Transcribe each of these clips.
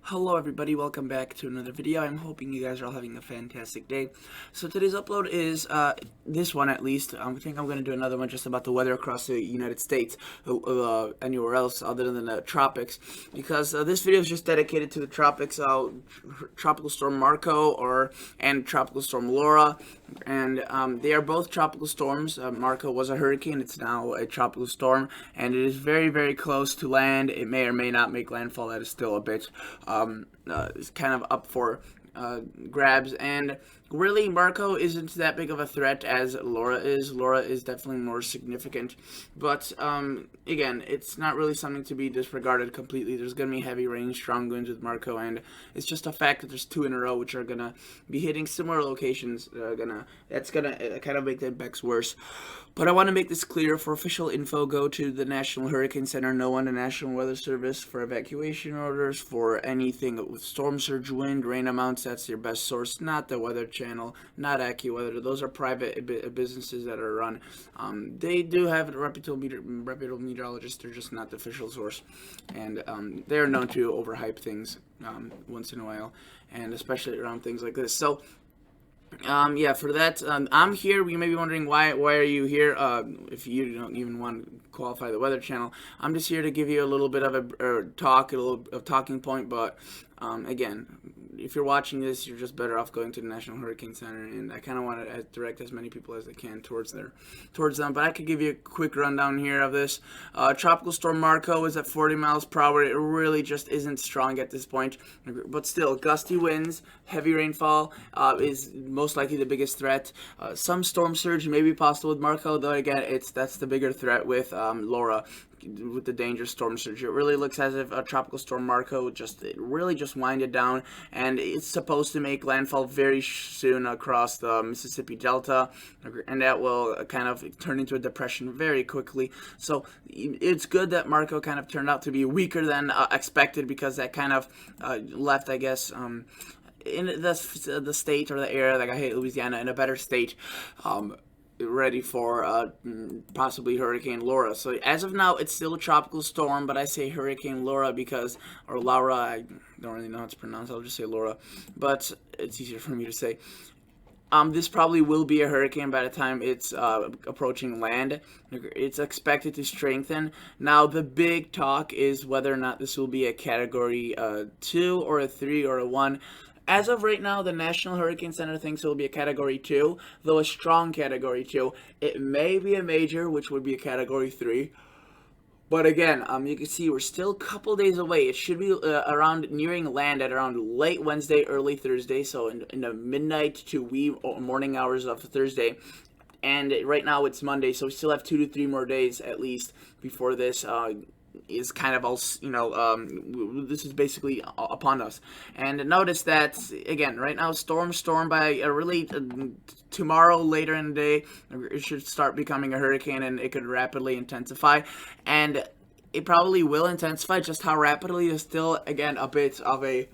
Hello everybody, welcome back to another video. I'm hoping you guys are all having a fantastic day. So today's upload is, this one at least. I think I'm going to do another one just about the weather across the United States, anywhere else other than the tropics. Because this video is just dedicated to the tropics, Tropical Storm Marco and Tropical Storm Laura. And they are both tropical storms. Marco was a hurricane, it's now a tropical storm. And it is very, very close to land. It may or may not make landfall. That is still a bit is kind of up for grabs, and really Marco isn't that big of a threat as Laura is. Laura is definitely more significant, but again, it's not really something to be disregarded completely. There's going to be heavy rain, strong winds with Marco, and it's just a fact that there's two in a row which are going to be hitting similar locations. That's going to kind of make the impacts worse. But I want to make this clear. For official info, go to the National Hurricane Center, no one, the National Weather Service, for evacuation orders, for anything with storm surge, wind, rain amounts. That's your best source, not the Weather Channel, not AccuWeather. Those are private businesses that are run. They do have reputable meteorologists. They're just not the official source, and they're known to overhype things once in a while, and especially around things like this. So yeah, for that, I'm here. You may be wondering why are you here? If you don't even want to qualify the Weather Channel, I'm just here to give you a little bit of a little talking point. But again, if you're watching this, you're just better off going to the National Hurricane Center, and I kind of want to direct as many people as I can towards them. But I could give you a quick rundown here of this. Tropical Storm Marco is at 40 miles per hour. It really just isn't strong at this point, but still, gusty winds, heavy rainfall is most likely the biggest threat. Some storm surge may be possible with Marco, though again, that's the bigger threat with Laura. With the dangerous storm surge, it really looks as if a Tropical Storm Marco really just winded down, and it's supposed to make landfall very soon across the Mississippi Delta, and that will kind of turn into a depression very quickly. So it's good that Marco kind of turned out to be weaker than expected, because that kind of left, I guess, in the state or the area, like I hate Louisiana, in a better state. Ready for possibly Hurricane Laura. So as of now, it's still a tropical storm, but I say Hurricane Laura or Laura, I don't really know how to pronounce. I'll just say Laura, but it's easier for me to say. This probably will be a hurricane by the time it's approaching land. It's expected to strengthen. Now, the big talk is whether or not this will be a Category 2 or a 3 or a 1. As of right now, the National Hurricane Center thinks it will be a Category 2, though a strong Category 2. It may be a major, which would be a Category 3. But again, you can see we're still a couple days away. It should be around nearing land at around late Wednesday, early Thursday, so in the midnight to wee morning hours of Thursday. And right now it's Monday, so we still have 2 to 3 more days at least before this is kind of all, this is basically upon us. And notice that, again, right now, storm by tomorrow, later in the day, it should start becoming a hurricane, and it could rapidly intensify. And it probably will intensify. Just how rapidly is still, again, a bit of a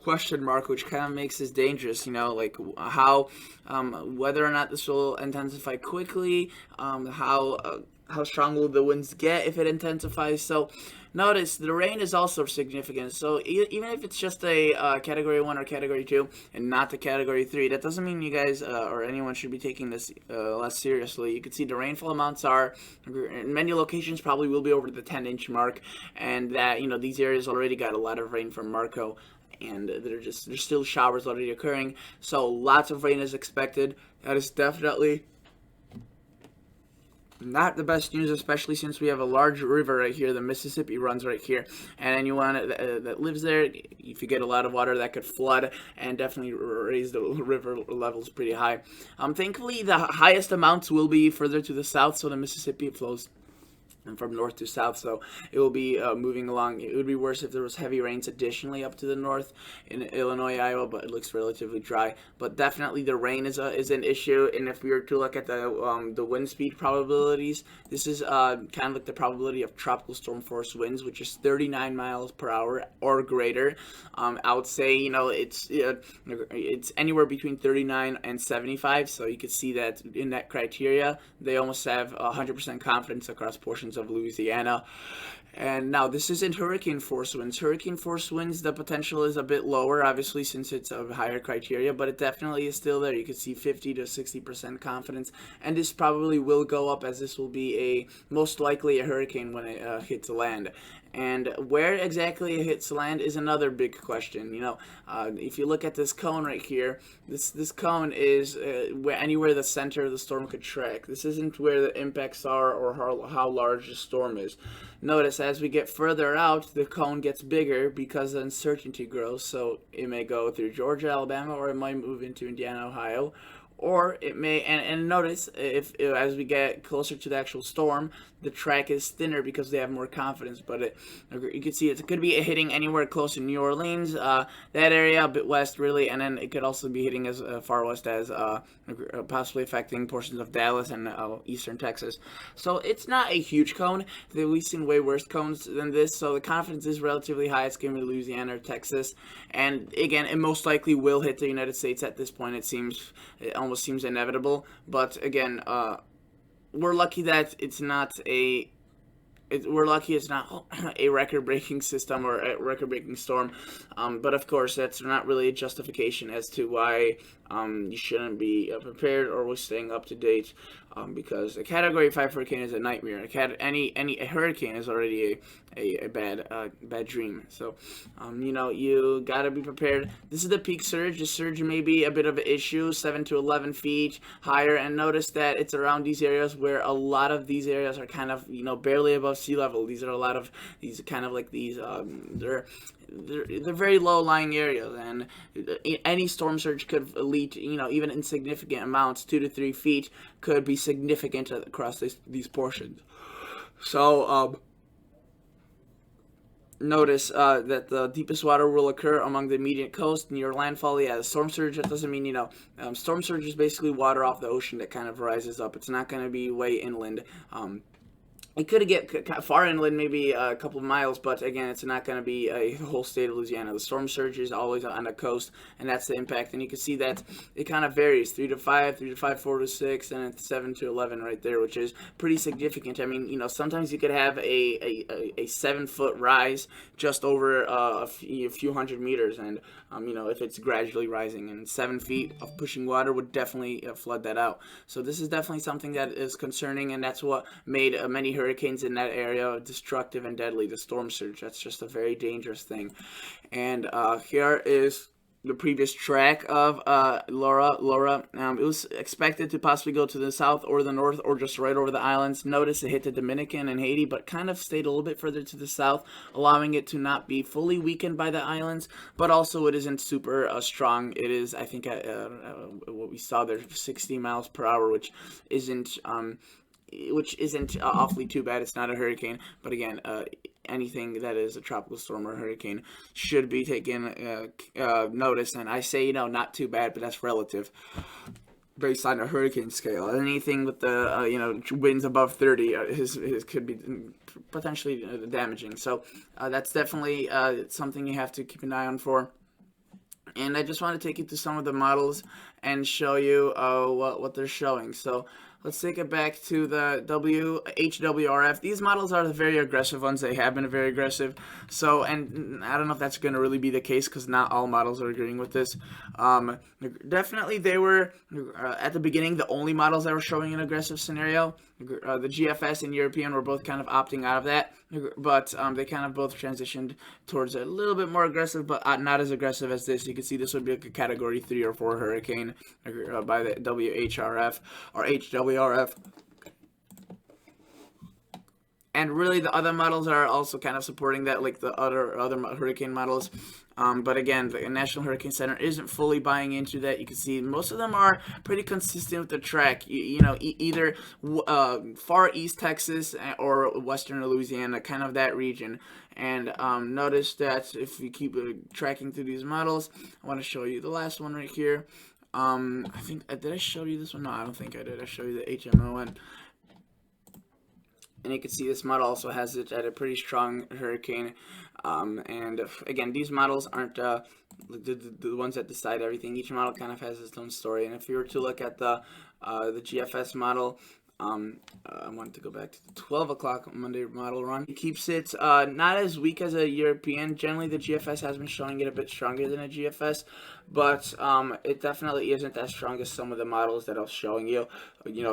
question mark, which kind of makes this dangerous, like how, whether or not this will intensify quickly, how strong will the winds get if it intensifies. So notice the rain is also significant. So even if it's just a Category 1 or Category 2 and not the Category 3, that doesn't mean you guys or anyone should be taking this less seriously. You can see the rainfall amounts are, in many locations, probably will be over the 10-inch mark, and that, these areas already got a lot of rain from Marco, and there's still showers already occurring. So lots of rain is expected. That is definitely not the best news, especially since we have a large river right here. The Mississippi runs right here, and anyone that lives there, if you get a lot of water, that could flood and definitely raise the river levels pretty high. Thankfully, the highest amounts will be further to the south, so the Mississippi flows from north to south, so it will be moving along. It would be worse if there was heavy rains additionally up to the north in Illinois, Iowa, but it looks relatively dry. But definitely the rain is an issue, and if we were to look at the wind speed probabilities, this is kind of like the probability of tropical storm force winds, which is 39 miles per hour or greater. I would say, it's anywhere between 39 and 75, so you could see that in that criteria, they almost have 100% confidence across portions portions of Louisiana. And now this isn't hurricane force winds. Hurricane force winds, the potential is a bit lower, obviously, since it's a higher criteria, but it definitely is still there. You can see 50 to 60% confidence, and this probably will go up, as this will be most likely a hurricane when it hits land. And where exactly it hits land is another big question. If you look at this cone right here, this cone is anywhere the center of the storm could track. This isn't where the impacts are or how large the storm is. Notice as we get further out, the cone gets bigger because the uncertainty grows. So it may go through Georgia, Alabama, or it might move into Indiana, Ohio. Or it may, and notice if as we get closer to the actual storm, the track is thinner because they have more confidence. But you can see it could be hitting anywhere close to New Orleans, that area, a bit west really, and then it could also be hitting as far west as possibly affecting portions of Dallas and eastern Texas. So it's not a huge cone. We've seen way worse cones than this, so the confidence is relatively high. It's going to be Louisiana or Texas, and again, it most likely will hit the United States at this point. It almost seems inevitable, but again, we're lucky that it's not a record-breaking system or a record-breaking storm, but of course that's not really a justification as to why you shouldn't be prepared or staying up to date, because a Category 5 hurricane is a nightmare. A hurricane is already a bad dream. So you gotta be prepared. This is the peak surge. The surge may be a bit of an issue, 7 to 11 feet higher, and notice that it's around these areas where a lot of these areas are kind of barely above sea level. These are a lot of these kind of like these they're very low-lying areas, and any storm surge could lead to, even insignificant amounts, 2 to 3 feet, could be significant across these portions. So notice that the deepest water will occur among the immediate coast near landfall. Yeah, the storm surge, that doesn't mean, storm surge is basically water off the ocean that kind of rises up. It's not going to be way inland. It could get far inland, maybe a couple of miles, but again, it's not going to be a whole state of Louisiana. The storm surge is always on the coast, and that's the impact. And you can see that it kind of varies, 3 to 5, 4 to 6, and it's 7 to 11 right there, which is pretty significant. I mean, sometimes you could have a 7-foot rise just over a few hundred meters, and if it's gradually rising, and 7 feet of pushing water would definitely flood that out. So this is definitely something that is concerning, and that's what made many hurricanes in that area destructive and deadly. The storm surge, that's just a very dangerous thing. And here is the previous track of Laura. It was expected to possibly go to the south or the north or just right over the islands. Notice it hit the Dominican and Haiti, but kind of stayed a little bit further to the south, allowing it to not be fully weakened by the islands, but also it isn't super strong. It is, I think, what we saw there, 60 miles per hour, which isn't awfully too bad. It's not a hurricane, but again, anything that is a tropical storm or hurricane should be taken notice. And I say, not too bad, but that's relative based on a hurricane scale. Anything with the winds above 30 could be potentially damaging. So that's definitely something you have to keep an eye on for. And I just want to take you to some of the models and show you what they're showing. So let's take it back to the HWRF. These models are the very aggressive ones. They have been very aggressive. So, and I don't know if that's going to really be the case because not all models are agreeing with this. Definitely they were, at the beginning, the only models that were showing an aggressive scenario. The GFS and European were both kind of opting out of that, but they kind of both transitioned towards a little bit more aggressive, but not as aggressive as this. You can see this would be like a Category 3 or 4 hurricane by the WHRF or HWRF. And really, the other models are also kind of supporting that, like the other hurricane models. But again, the National Hurricane Center isn't fully buying into that. You can see most of them are pretty consistent with the track. Either far east Texas or western Louisiana, kind of that region. And notice that if we keep tracking through these models, I want to show you the last one right here. I think, did I show you this one? No, I don't think I did. I showed you the HMO one. And you can see this model also has it at a pretty strong hurricane. And again, these models aren't the ones that decide everything. Each model kind of has its own story. And if you were to look at the GFS model, I wanted to go back to the 12 o'clock Monday model run. It keeps it not as weak as a European. Generally, the GFS has been showing it a bit stronger than a GFS, but it definitely isn't as strong as some of the models that I was showing you.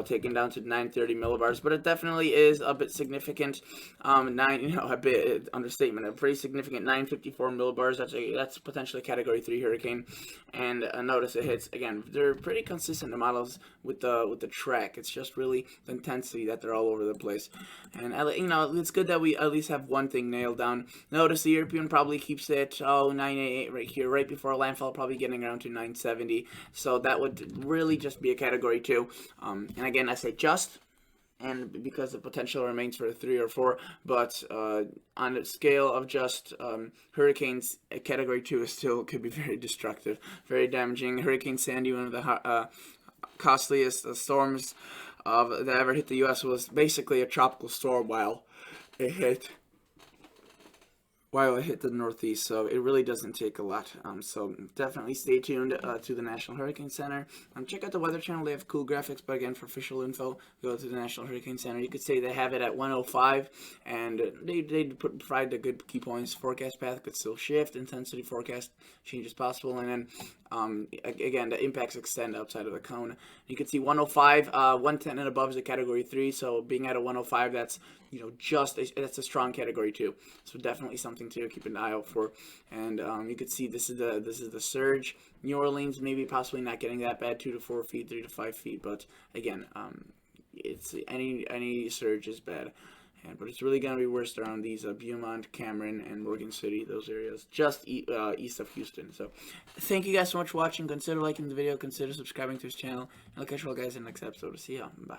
Taken down to 930 millibars, but it definitely is a bit significant. A bit understatement, a pretty significant 954 millibars. That's potentially a Category 3 hurricane, and notice it hits again. They're pretty consistent, the models with the track. It's just really the intensity that they're all over the place, and it's good that we at least have one thing nailed down. Notice the European probably keeps it 988 right here, right before landfall, probably getting around to 970. So that would really just be a Category 2. And again, I say just, and because the potential remains for a 3 or 4, but on a scale of just hurricanes, a Category 2 could be very destructive, very damaging. Hurricane Sandy, one of the costliest storms that ever hit the U.S., was basically a tropical storm while it hit the Northeast, so it really doesn't take a lot. So definitely stay tuned to the National Hurricane Center. Check out the Weather Channel. They have cool graphics, but again, for official info, go to the National Hurricane Center. You could say they have it at 105, and they provide the good key points. Forecast path could still shift. Intensity forecast changes possible, and then again, the impacts extend outside of the cone. You can see 105, 110 and above is a Category 3, so being at a 105, that's that's a strong Category 2. So definitely something to keep an eye out for. And you can see this is the surge. New Orleans maybe possibly not getting that bad, 2 to 4 feet, 3 to 5 feet, but again, it's any surge is bad. But it's really going to be worse around these Beaumont, Cameron, and Morgan City, those areas, just east of Houston. So thank you guys so much for watching. Consider liking the video. Consider subscribing to this channel. And I'll catch you all guys in the next episode. See ya. Bye.